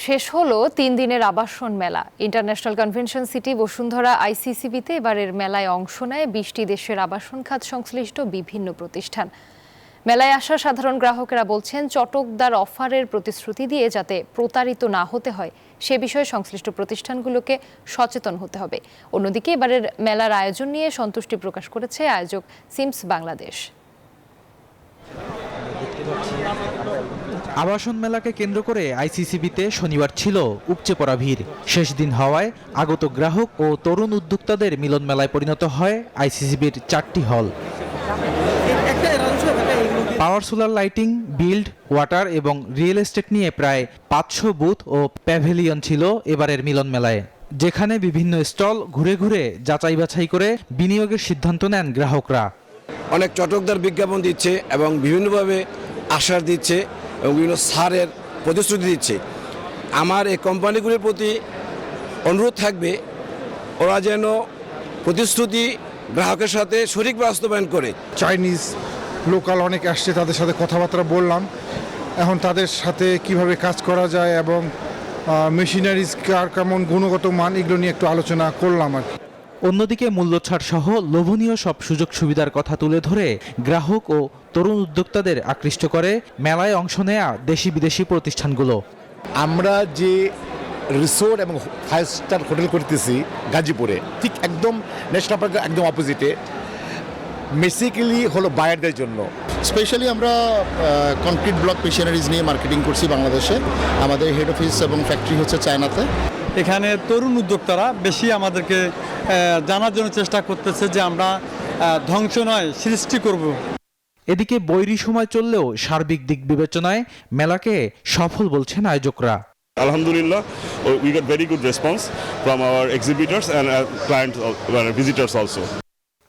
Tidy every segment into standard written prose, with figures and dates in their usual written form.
শেষ হলো 3 দিনের আবাসন মেলা। ইন্টারন্যাশনাল কনভেনশন সিটি বসুন্ধরা আইসিসিবিতে এবারের মেলায় অংশ নেয় 20টি দেশের আবাসন খাত সংশ্লিষ্ট বিভিন্ন প্রতিষ্ঠান। মেলায় আসা সাধারণ গ্রাহকেরা বলছেন, চটকদার অফারের প্রতিশ্রুতি দিয়ে যাতে প্রতারিত না হতে হয় সে বিষয়ে সংশ্লিষ্ট প্রতিষ্ঠানগুলোকে সচেতন হতে হবে। অন্যদিকে এবারের মেলার আয়োজন নিয়ে সন্তুষ্টি প্রকাশ করেছে আয়োজক সিমস বাংলাদেশ। আবাসন মেলাকে কেন্দ্র করে আইসিসিবিতে শনিবার ছিল উপচে পড়া ভিড়। শেষ দিন হওয়ায় আগত গ্রাহক ও তরুণ উদ্যোক্তাদের মিলন মেলায় পরিণত হয় আইসিসিবির 4টি হল। পাওয়ার সোলার লাইটিং, বিল্ড, ওয়াটার এবং রিয়েল এস্টেট নিয়ে প্রায় 500 বুথ ও প্যাভিলিয়ন ছিল এবারের মিলন মেলায়, যেখানে বিভিন্ন স্টল ঘুরে ঘুরে যাচাই বাছাই করে বিনিয়োগের সিদ্ধান্ত নেন গ্রাহকরা। অনেক চটকদার বিজ্ঞাপন দিচ্ছে এবং বিভিন্নভাবে আশ্বাস দিচ্ছে এবং বিভিন্ন ছাড়ের প্রতিশ্রুতি দিচ্ছে। আমার এই কোম্পানিগুলির প্রতি অনুরোধ থাকবে, ওরা যেন প্রতিশ্রুতি গ্রাহকের সাথে সঠিক বাস্তবায়ন করে। চাইনিজ লোকাল অনেক আসছে, তাদের সাথে কথাবার্তা বললাম। এখন তাদের সাথে কিভাবে কাজ করা যায় এবং মেশিনারিজ কার কেমন গুণগত মান, এগুলো নিয়ে একটু আলোচনা করলাম আর কি। অন্যদিকে মূল্যছাড় সহ লোভনীয় সব সুযোগ সুবিধার কথা তুলে ধরে গ্রাহক ও তরুণ উদ্যোক্তাদের আকৃষ্ট করে মেলায় অংশ নেয়া দেশি বিদেশি প্রতিষ্ঠানগুলো। আমরা যে রিসোর্ট এবং 5 স্টার হোটেল করতেছি গাজীপুরে, ঠিক একদম ন্যাশনাল পার্কের একদম অপোজিটে, বেসিক্যালি হলো বায়ারদের জন্য। স্পেশালি আমরা কনক্রিট ব্লক মেশিনারিজ নিয়ে মার্কেটিং করছি বাংলাদেশে। আমাদের হেড অফিস এবং ফ্যাক্টরি হচ্ছে চায়নাতে। এখানে তরুণ উদ্যোক্তারা বেশি আমাদেরকে জানার জন্য চেষ্টা করতেছে যে আমরা ধ্বংস নয়, সৃষ্টি করব। এদিকে বৈরী সময় চললেও সার্বিক দিক বিবেচনায় মেলাকে সফল বলছেন আয়োজকরা। Alhamdulillah, we got very good response from our exhibitors and clients, visitors also.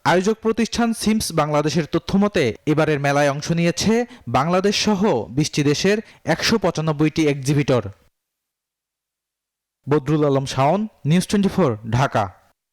আয়োজক প্রতিষ্ঠান সিমস বাংলাদেশের তথ্যমতে এবারের মেলায় অংশ নিয়েছে বাংলাদেশ সহ 20টি দেশের 195টি এক্সিবিটর। বদরুল আলম শাওন, নিউজ 24, ঢাকা।